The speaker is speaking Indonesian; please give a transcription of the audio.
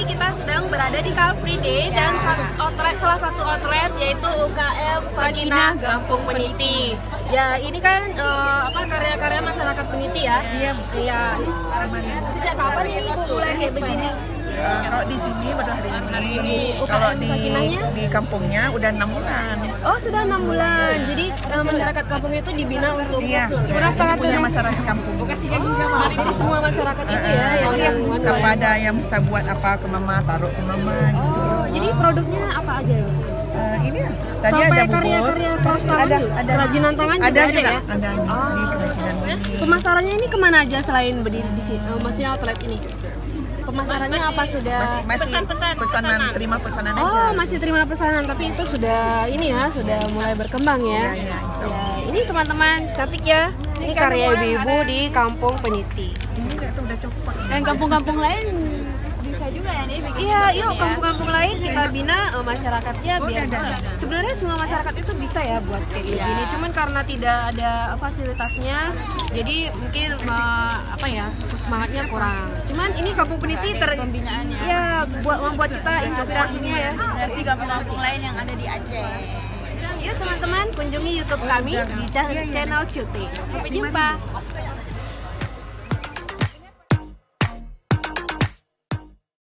ini kita sedang berada di Car Free Day dan salah satu outlet yaitu UKM Fakinah Gampong Peuniti. Ya, ini kan karya-karya masyarakat Peuniti ya. Iya. Sejak kapan ini Ibu mulai kayak begini? Kalau di sini baru hari ini. Kalau di kampungnya udah 6 bulan. Oh, sudah 6 bulan. Jadi masyarakat kampung itu dibina untuk punya masyarakat kampung. Jadi semua masyarakat itu ya yang Sampai ada yang bisa buat apa ke mama, taruh ke mama gitu. Oh, jadi produknya apa aja ya? Ini tadi sampai ada bubur, karya-karya keras tangan, ada kerajinan tangan juga ada ya? Ada di kerajinan ini. Pemasarannya ini kemana aja selain berdiri di sini? Maksudnya outlet ini? Pemasarannya apa sudah? Masih pesanan, terima pesanan aja. Oh, masih terima pesanan, tapi itu sudah ini ya, sudah mulai berkembang ya. Iya, Ini teman-teman cantik ya. Ini karya ibu-ibu di Kampung Peuniti. Ini tuh udah copot. Dan kampung-kampung lain bisa juga ya nih bikin. Iya, yuk kampung-kampung lain kita bina masyarakatnya biar bisa. Sebenarnya semua masyarakat itu bisa ya buat kayak gini. Cuman karena tidak ada fasilitasnya, jadi mungkin semangatnya kurang. Cuman ini Kampung Peuniti pembinaannya. Ya, membuat kita inspirasinya ya. Inspirasi kampung-kampung lain yang ada di Aceh. Yuk teman-teman kunjungi YouTube kami di channel Cuti. Sampai jumpa.